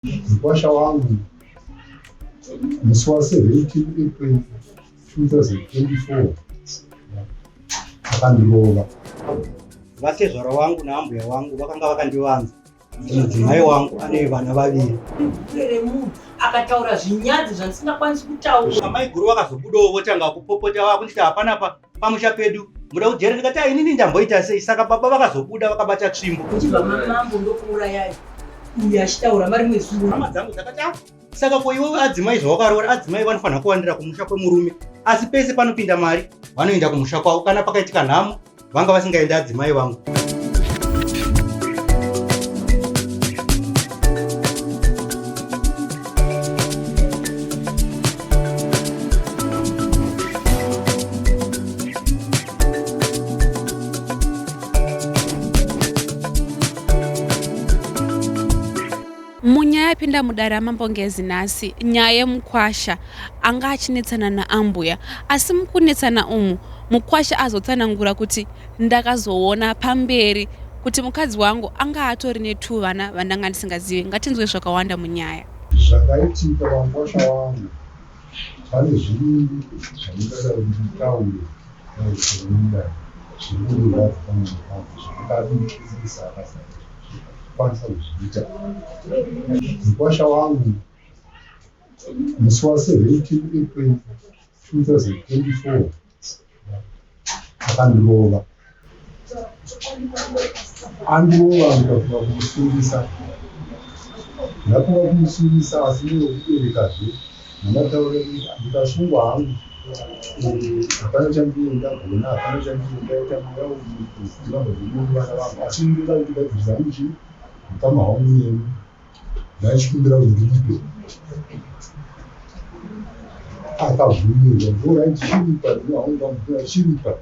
Mkwasha wangu musi wa17 April 2024 akandirova. Vatezvara wangu naambuya wangu vakanga vakandivanza kuti mudzimai wangu ane vana vaviri. Akataura zvinyanzi zvandisingakwanisi kutaura. Amai guru vakazobudawo votanga kupopota vakunditi hapana pamusha pedu muda kujera. Ndikati inini ndamboita sei? Saka baba vakazobuda vakabata tsvimbo. Uchibva mamambo ndokuurayai uyu achitaura mari mwezuva. Hama dzangu dzakati saka ko iwe adzimai zvawakaroora, adzimai vanofanira kuwandira kumusha kwemurume, asi pese panopinda mari vanoenda kumusha kwavo. Kana pakaitika nhamo vanga vasingaenda adzimai vangu. Munyaya yapinda mudara mambongezi nasi nyaya yemukwasha anga achinetsana naambuya, asi mukunetsana umu mukwasha azotsanangura kuti ndakazoona pamberi kuti mukadzi wangu anga atori ne2 vana vandanga ndisingazivi. Ngatinzwe zvakawanda munyaya. Zvakaitika pamukwasha wangu pane zviviri zvandingada kuti nditaure nezvinoenda zvirikuda zvakadikisa akakwanisa kuzviita. Mukwasha wangu musi wa17 April 2024 akandirova. Andirova ndikafunga kumusungisa, ndafunga kumusungisa asi nekuberekazve namataureni ndikasungwa hangu. Hapana chandiyo ndagona, hapana chandiyo ndaita mweya wekuzivamba zvemunhu vana vangu, asi ndoda kuti ndadzirisa muchi mukama wangu nemi ndachikumbira kuti ndiripe. Akabvumirwa mvura ichiripa, ndinohanga mvura ichiripa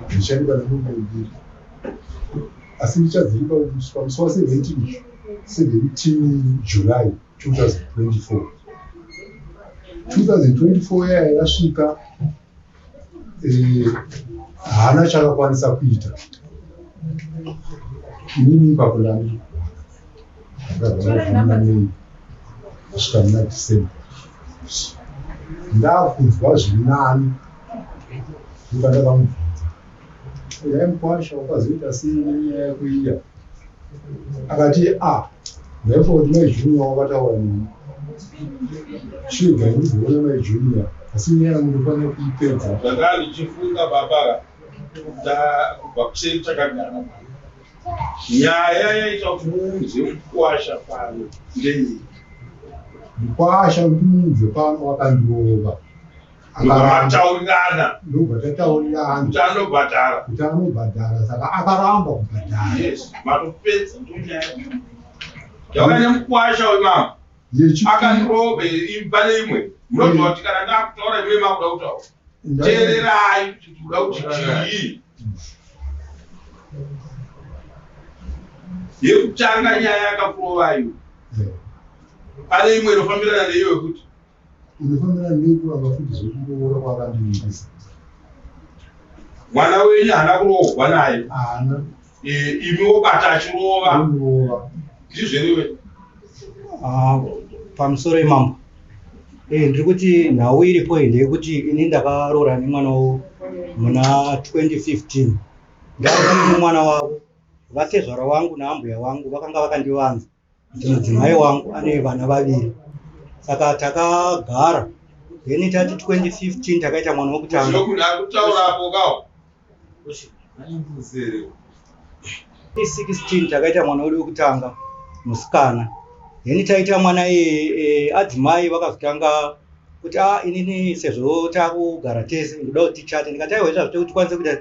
ndicharipa nemumbembiri, asi ndichadziripa kusvika musi wa17 July 2024. 2024 yaya yasvika, haana chakakwanisa kuita. Inini pakulani ndakagara nei kusvika muna December. Ndakunzwa zviri nani ndika ndakamubvunza uyai mukwasha wakazoita sei nenyaya yekuiya. Akati therefore mai junior wakataura nini chiga ndizoona mai junior, asi nyaya mundofanira kuipedza. Ndanga ndichifunga baba kubva kuseri chakagara nyaya yaita kuti munzi mukwasha pano ndei mukwasha kuti munzi pano wakandirova. akataurirana Ndobva tataurirana kuti anobhadhara kuti anobhadhara, saka akaramba kubhadhara. yes matopedza ndonyaya yauya nemukwasha wemama akandirobe imba neimwe munobva kuti kana ndakutaura imwe makuda kutaura teererai kuti kuda kuti chii. Yekutanga nyaya yakakurovayo pane imwe inofambirana neiyo yekuti inofambirana nekuramba futi zvekungoora kwakandiindisa. mwana wenyu haana kurohwa naye, Haana imi wobata achirova kundirova. ndizveriwe. Pamusoro imambo ndiri kuti nhau iripo ndeyekuti ini ndakaroora nemwana wavo muna 2015. Ndakati mwana wavo vatezvara wangu naambuya wangu vakanga vakandivanza kuti mudzimai wangu ane vana vaviri. Saka takagara then tati 2015 takaita mwana wokutanga. Zvinokunhu akutaura apo kawo 2016 takaita mwana wedu wekutanga musikana. Then taita mwana adzimai vakazotanga kuti inini sezvo takugara tese ndoda kuti tichate. Ndikati aiwa zvazvo tikwanise kuita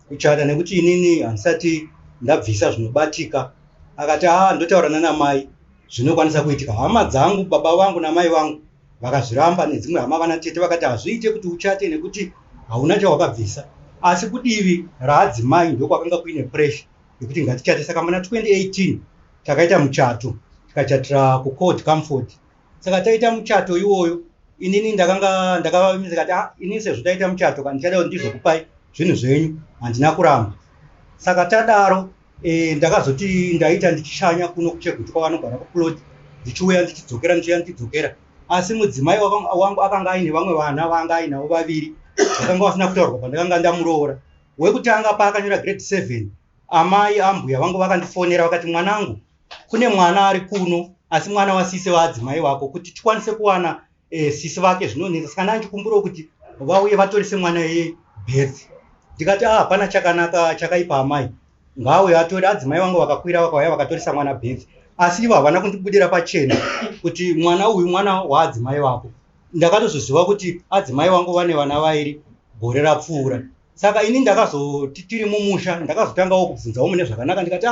kuchata nekuti inini handisati ndabvisa zvinobatika. Akati ndotaurana namai zvinokwanisa kuitika. Hama dzangu baba vangu namai vangu vakazviramba, nedzimwe hama vana tete vakati hazviite kuti uchate nekuti hauna chawakabvisa. Asi kudivi raadzimai ndokwakanga kuine pressure yekuti ngatichate. Saka muna 2018 takaita muchato tikachatira kuCourt Comfort. Saka taita muchato iwoyo inini ndakavamisa kati inini sezvo taita muchato kana ndichada kuti ndizokupai zvinhu zvenyu handina kuramba. Saka tadaro ndakazoti ndaita ndichishanya kuno kuchegutwa vanogara kuplot ndichiuya ndichidzokera asi mudzimai wangu akanga aine vamwe vana vanga ainavo vaviri vakanga vasina kutaurwa pandakanga ndamuroora. Wekutanga paakanyora grade 7 amai ambuya vangu vakandifonera vakati mwanangu kune mwana ari kuno asi mwana wasise waadzimai wako kuti tikwanise kuwana sisi vake zvinonetsa saka ndandikumbura kuti vauye vatorise mwana birth. Ndikati hapana chakanaka chakaipa amai ngauye atore adzimai vangu vakakwira vakauya vakatorisa mwana birth asi ivo havana kundibudira pachena kuti mwana uyu mwana waadzimai vako. Ndakatozoziva kuti adzimai vangu vane vana vairi gore rapfuura. Saka ini ndakazoti tiri mumusha ndakazotangawo kubvunzawo mune zvakanaka ndikati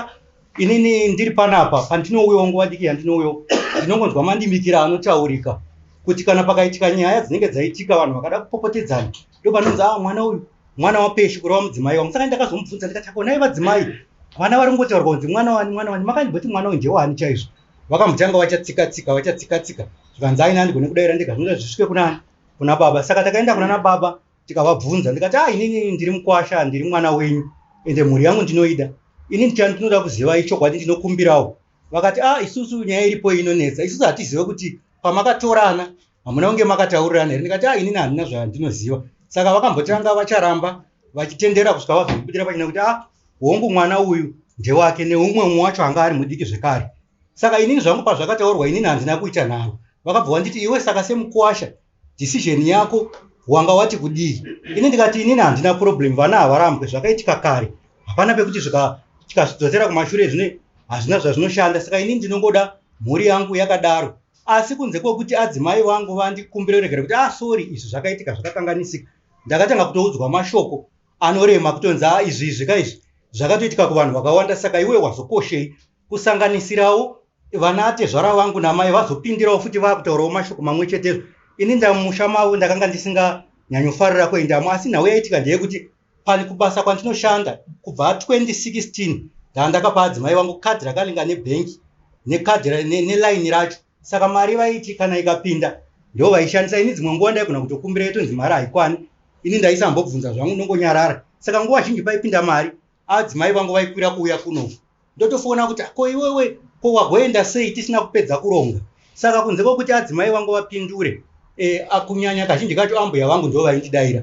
inini ndiri panapa pandinouyawo nguva diki yandinouyawo ndinongonzwa mandimikira anotaurika kuti kana pakaitika nyaya dzinenge dzaitika vanhu vakada kupopotedzana ndopanonzi mwana uyu mwana wapeshi kureva mudzimai wangu. Saka ndakazomubvunza ndikati konai vadzimai vana vari kungotaurwa kunzi mwana wani makandibvoti mwana uyu ndewani chaizvo. Vakamutanga vachatsika zvikanzi aina ndigone kudayira ndega zvinoda zvisvike kuna baba. Saka takaenda kuna nababa tikavabvunza ndikati inini ndiri mukwasha ndiri mwana wenyu ende mhuri yangu ndinoida ini ndinoda kuziva chokwadi ndinokumbirawo. Vakati isusu nyaya iripo inonetsa isusu hatizive kuti pamakatorana hamuna kunge makataurirana here. Ndikati inini handina zvandinoziva. Saka vakambotanga vacharamba vachitendera kusvika vazondibudira pachena kuti hongu mwana uyu ndewake neumwe wacho anga ari mudiki zvekare. Saka inini zvangu pazvakataurwa inini handina kuita nharo. Vakabva vanditi iwe saka semukwasha decision yako wanga wati kudii. Ini ndikati inini handina problem vana havarambwe zvakaitika kare hapana pekuti tikazvidzosera kumashure zvine hazvina zvazvinoshanda. Saka inini ndinongoda mhuri yangu yakadaro asi kunze kwokuti adzimai vangu vandikumbira kuregera kuti sorry izvi zvakaitika zvakakanganisika. Ndakatanga kutoudzwa mashoko anorema kutonzi izvi zvakatoitika kuvanhu vakawanda. Saka iwe wazokoshei kusanganisirawo vana atezvara vangu namai vazopindirawo futi vakutaurawo mashoko mamwe chetezvo. Ini ndamusha mavo ndakanga ndisinganyanyofarira kuendamo asi nhau yaitika ndeyekuti pani kubasa kwandinoshanda kubva 2016 ndandakapa adzimai vangu kadhi rakalinga nebhengi nekadhi nelaini racho. Saka mari vaiti kana ikapinda ndo vaishandisa. Ini dzimwe nguva ndaigona kutokumbira itonzi mari haikwani ini ndaisambobvunza zvangu nongonyarara. Saka nguva zhinji paipinda mari adzimai vangu vaikwira kuuya kunoku ndotofona kuti ko iwewe ko wagoenda sei tisina kupedza kuronga. Saka kunze kwokuti adzimai vangu vapindure akunyanya kazhinji kacho ambuya vangu ndo vaindidayira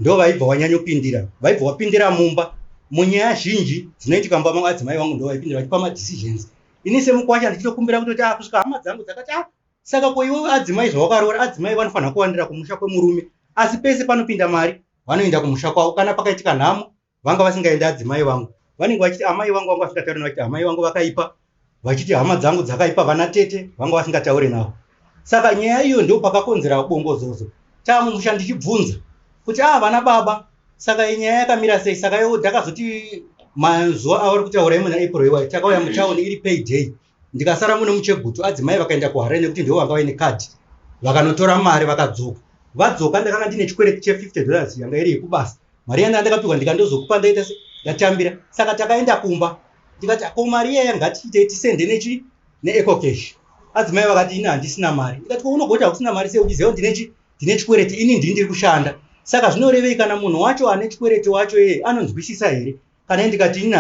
ndo vaibva wanyanyopindira vaibva wapindira mumba munyaya zhinji dzinoitika mumba mangu adzimai vangu ndo vaipindira vachipa madecisions. Ini semukwasha ndichitokumbira kutoti kusvika hama dzangu dzakati saka ko iwe adzimai zvawakaroora adzimai vanofanira kuwandira kumusha kwemurume asi pese panopinda mari vanoenda kumusha kwavo. Kana pakaitika nhamo vanga vasingaendi adzimai vangu vanenge vachiti amai vangu vanga vasingatauri vachiti amai vangu vakaipa vachiti hama dzangu dzakaipa vana tete vanga vasingataure navo. Saka nyaya iyo ndo pakakonzera bongozozo. Tamumusha ndichibvunza kuti vana baba saka nyaya yakamira sei. Saka iwo ndakazoti mazuva avari kutaura muna April iwayo takauya mutauni iri payday ndikasara muno muchegutu adzimai vakaenda kuHarare nekuti ndivo vanga vaine kadhi vakanotora mari vakadzoka. Vadzoka ndakanga ndine chikwereti $50 yanga iri yekubasa. Mari yanga ndakapiwa ndikandozokupa ndaita ndatambira. Saka takaenda kumba ndikati ko mari iya ngatiite tisende neEcocash. Adzimai vakati ini handisina mari. Ndikati ko unogota kusina mari sei uchiziva ndine chikwereti ini ndiri kushanda. Saka zvinorevei kana munhu wacho ane chikwereti wacho anonzwisisa here kana ndikati ini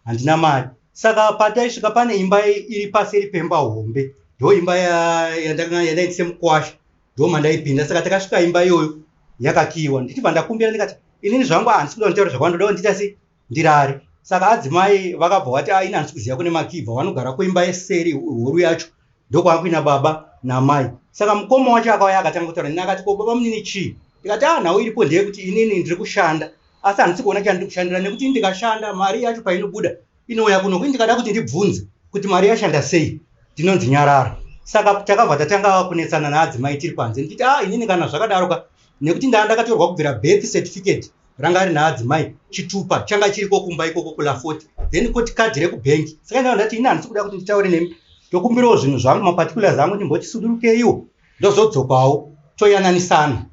handina mari. Saka pataisvika pane imba iri paseri pemba hombe ndo imba yandaiti semukwasha ndo mandaipinda. Saka takasvika imba iyoyo yakakiyiwa ndichibva ndakumbira ndikati inini zvangu handisi kuda kutaura zvakwandodawo ndiita se ndirare. Saka adzimai vakabva vati ini handisi kuziva kune makibva vanogara kuimba yeseri huru yacho ndokwakuina baba namai. Saka mukoma wacho akauya akatanga kutaura nini akati ko baba munini chii. Ndikati nhau iripo ndeyekuti inini ndiri kushanda asi handisi kuona chandiri kushandira nekuti ndikashanda mari yacho painobuda inouya kuno kuti ndikada kuti ndibvunze kuti mari yashanda sei ndinonzi nyarara. Saka takabva tatanga kunetsana naadzimai tiri panze nditi inini kana zvakadaroka nekuti ndakatorwa kubvira birth certificate ranga rina adzimai chitupa changa chiriko kumba ikoko kula40 then koti kadhi rekubhengi. Saka ndanga ndati ini handisi kuda kuti nditaure nemi tokumbirawo zvinhu zvangu maparticulars angu ndimboti sudurukeiwo ndozodzokawo toyananisana.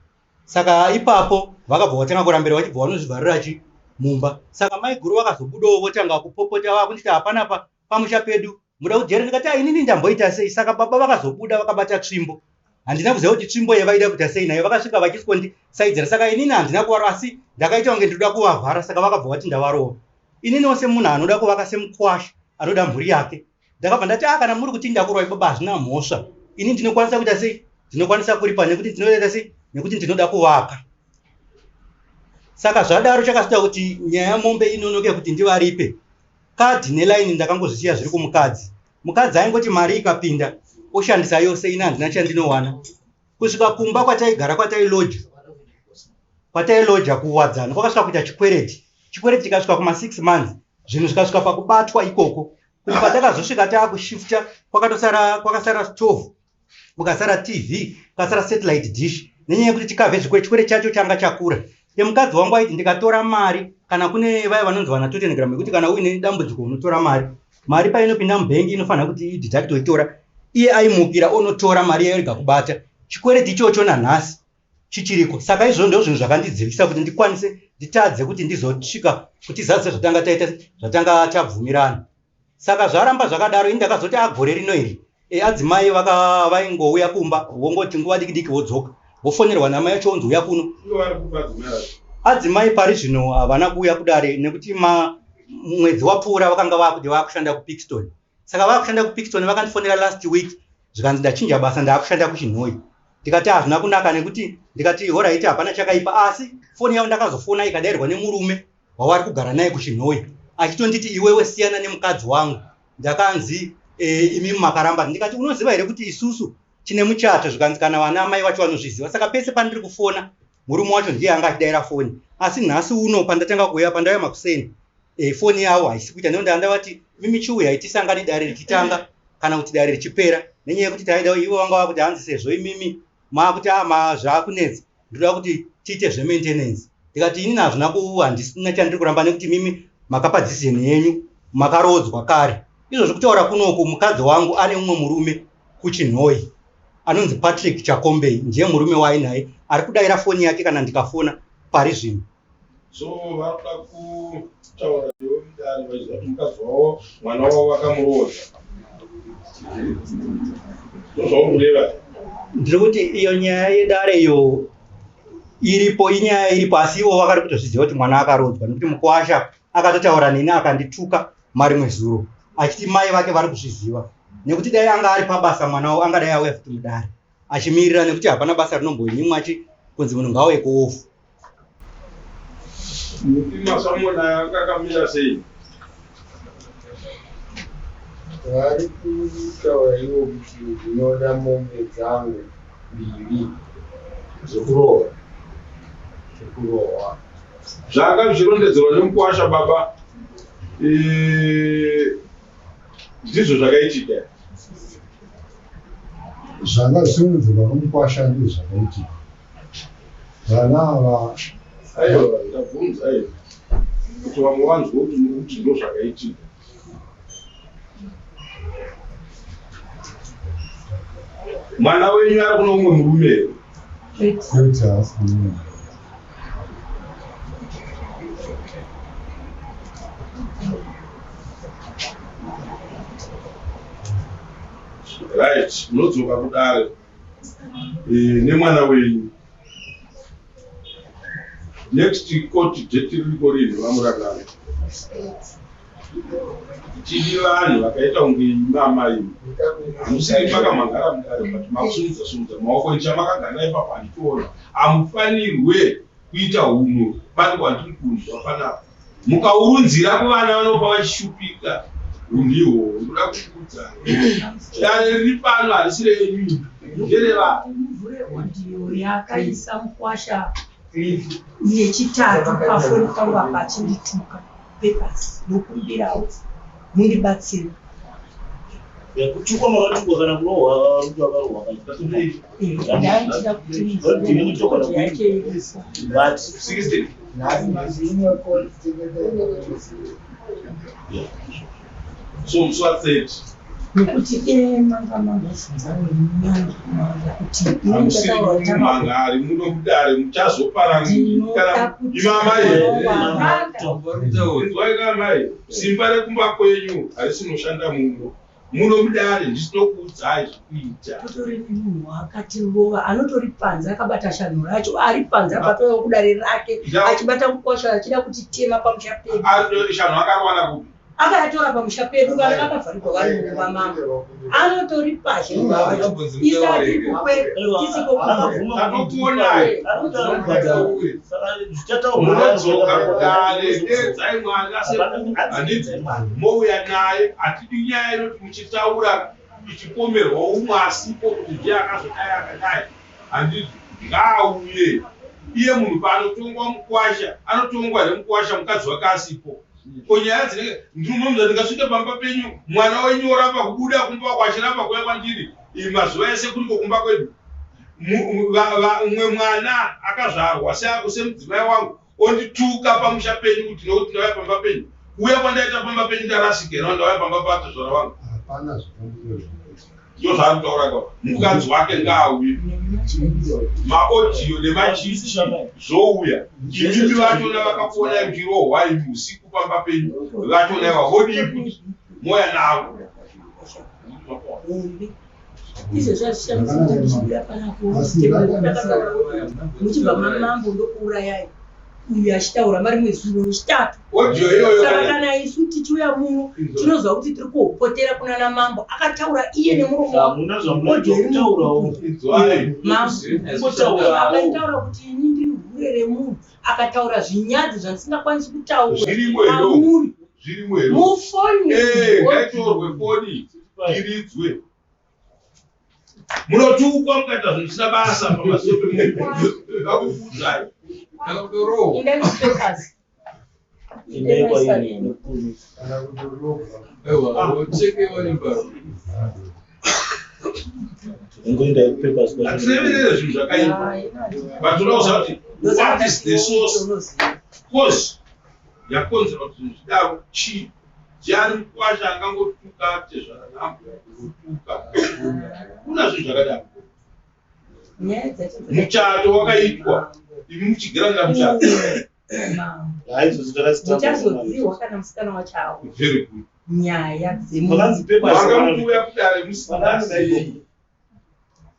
Saka ipapo vakabva vatanga kurambira vachibva vanozvivharira mumba. Saka mai guru vakazobudawo votanga kupopota vakunditi hapana pamusha pedu muda kujera. Ndikati inini ndamboita sei. Saka baba vakazobuda vakabata tsvimbo handina kuziva kuti tsvimbo yavaida kuita sei nayo vakasvika vachisaidzira. Saka inini handina kuvarova asi ndakaita kunge ndoda kuvavhara. Saka vakabva vati ndavarova. Ininiwo semunhu anoda kuvaka semukwasha anoda mhuri yake ndakabva ndati kana muri kuti ndakurwa ibaba hazvina mhosva, ini ndinokwanisa kuita sei, ndinokwanisa kuripa nekuti ndinoita sei, nekuti ndinoda kuvaka. Saka zvadaro chakasita kuti nyaya yamombe inonoke kuti ndivaripe. Kadhi nelaini ndakangozvisiya zviri kumukadzi. Mukadzi aingoti mari ikapinda oshandisa yose, ina handina chandinowana. Kusvika kumba kwataigara kwatailoja kuwadzana kwakasvika kuita chikwereti. Chikwereti chikasvika kuma6 months, zvinhu zvikasvika pakubatwa ikoko. Kuti patakazosvika taakushifta kwakasara stove, kukasara TV, kwakasara satellite dish. Nenyaya yekuti chikabve chikwereti chacho changa chakura. Mukadzi wangu aiti ndikatora mari, kana kune vaya vanonzi vana Tottenham kuti kana uine dambudziko unotora mari. Mari painopinda mubhengi inofanira kuti idhidhakiti oitora. Iye aimukira onotora mari yairega kubata. Chikwereti ichocho nanhasi chichiriko. Saka izvo ndizvo zvinhu zvakandidzivisa kuti ndikwanise nditadze kuti ndizosvika kuti zase zvatanga tabvumirana. Saka zvaramba zvakadaro, ini ndakazoti agore rino iri adzimai vaingouya kumba wongoti nguva diki wodzoka wofonerwa namai yacho onzi uya kuno. Adzimai pari zvino havana kuuya kudare nekuti mwedzi wapfuura vakanga vakuti vakushanda kuPickstone. Saka vakushanda kuPickstone vakandifonera last week zvikanzi ndachinja basa ndakushanda kuChinhoi. Ndikati hazvina kunaka nekuti ndikati alright hapana chakaipa, asi foni yavo ndakazofona ikadairwa nemurume wavari kugara naye kuChinhoi achitonditi iwewe siyana nemukadzi wangu. Ndakanzi imi makaramba. Ndikati unoziva here kuti isusu tine muchato, zvikanzi kana vana mai vacho vanozviziva. Saka pese pandiri kufona murume wacho ndiye anga achidaira foni. Asi nhasi uno pandatanga kuuya pandauya makuseni foni yavo haisi kuita, nekuti ndavati mimi chiuya hatisangani dare richitanga kana kuti dare richipera, nenyaya yekuti taida ivo vanga vakuti hanzi sezvo imimi maakuti zvaakunetsa ndoda kuti tiite zvemaintenance. Ndikati ini hazvina handisina chandiri kuramba nekuti mimi makapa dhizeni yenyu makarodzwa kare. Izvozvo kutaura kunoku mukadzi wangu ane umwe murume kuChinhoi anonzi Patrick Chakombei, ndiye murume wainaye ari kudaira foni yake kana ndikafona pari zvino. So vakuda kutaura nevomudare vachiziva kuti mukadzi wavo mwana wavo vakamurodza. Ndozvaureva. Ndiri kuti iyo nyaya yedare iyo iripo, inyaya iripo, asi ivo vakari kutozviziva kuti mwana akarodzwa, nekuti mukuwasha akatotaura neni akandituka marimwe zuro achiti mai vake vari kuzviziva, nekuti dai anga ari pabasa mwana wavo angadai auya futi mudare achimirira, nekuti hapana basa rinombonyimwa kunzi munhu ngauye kuofu. Mutima samona akakamira sei? Vari kutaura ivo kuti ndinoda mombe dzangu mbiri dzokurohwa. Zvanga zvirondedzerwa nemukuwasha baba, ndizvo zvakaitika. Zvanga zvirondedzerwa nemukuwasha ndizvo zvakaitika. Vana ava aiwa ndabvunza aiwa kuti vamwe vanzwa kuti ndo zvakaitika. Mwana wenyu ari kuno umwe murume? kwete hasi murume. Right, munodzoka kudare nemwana wenyu. Next court date riko rinhu vamurakana. Tiri vanhu vakaita kunge mamai. Musiri makamhangara mudare but makusunudza maoko echamakagara ipapo handichiona. Hamufanirwe kuita humwe pane kwandiri kunzwa panapa. Mukaurunzira kuvana vanopa vachishupika. Ndihwo ndoda kukuudza. Dare riri pano harisi renyu. Ndereva. Mvurehwa ndiyo yakaisa mukuwasha yechitatu pafoni pangu apa achindituka papers nokumbirawo mundibatsire. Kutukwa makatukwa kana kurohwa mtu akarohwa ndaitira kuti mvurehwa yake iripo. but 16. So mswatseti. Nekuti manga zvinzawenyanga kuti Hamusiri kumangari munodare muchazopara kana imamai. Nzwaika mai, simba rekumba kwenyu harisinoshanda muno. Munomudare ndisinokuudzai zvekuita. kutori nemunhu akatirova anotori panze akabata shanho racho ari panze apatoya kudare rake achibata mukuwasha achida kuti tema pamuchapedza. Shanho akawana kupi? akayatora pamusha pedu kana akavharikwa vari mumba mambo anotori pashe isati kukwe Akukuonai. Unodzoka kudare dedzai mwana handiti mouya naye hatidi nyaya inoti muchitaura ichipomerwa umwe asipo kuti ndiye akazodai akadai handiti ngaauye iye munhu paanotongwa mukwasha anotongwa nemukwasha mukadzi wake asipo konyaya dzinenge ndinomuza ndingasvike pamba penyu mwana wenyu oramba kubuda kumba kwachiramba kuya kwandiri mazuva ese kuriko kumba kwedu umwe mwana akazvarwa semudzimai wangu ondituka pamusha penyu kuti nokuti ndauya pamba penyu uya kwandaita pamba penyu ndarasikera ndauya pamba pato zvara wangu ndo zvaanotaura kwa mukadzi wake ngaauye maodiyo nemachichi zvouya imimi vachona vakakuonai muchirohwai usiku pamba penyu vachonaiwa vodii kuti moya navo izvo zvazvishamisiichibuda panapo muchibva mamambo ndokuurayai uyu achitaura mari mwezuro rechitatu saka kana isu tichiuya muno tinozwa kuti tiri kuhopotera kunana mambo akataura iye nemuromoakaitaura kuti ini ndiri vhure remunhu akataura zvinyadzo zvandisingakwanisi kutaura mufoni ngaitorwe foni iridzwe munotukwa mukaita zvinhu zvisina basa pamasoro pemunhu akufudzai hatireverere zvinhu zvakaipa but unoziva kuti what is the source cause yakonzera kuti zvinhu zvidaro chii jani mukwasha angangotuka tezvakanambo kutuka kuna zvinhu zvakadaro muchato wakaitwa imi muchigiranda muchato muchazodziwa kana musikana wacho awo very good nyaya dzemuvangamuuya kudare musingasei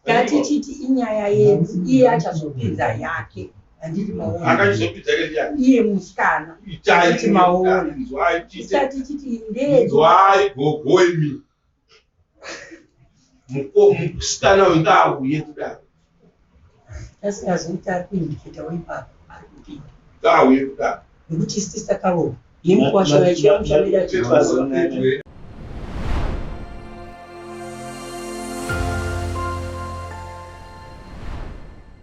tatichiti inyaya yedu iye achazopinza yake handiti maoni akachizopinza yake iye musikana itai maoni isati chiti nzwai gogoimi musikana wengaauye kudare asingazoita ari kuindiketa weipapo ari kupinda ngaauye kudare nekuti sisakaro yemukwasha yachiyamushamira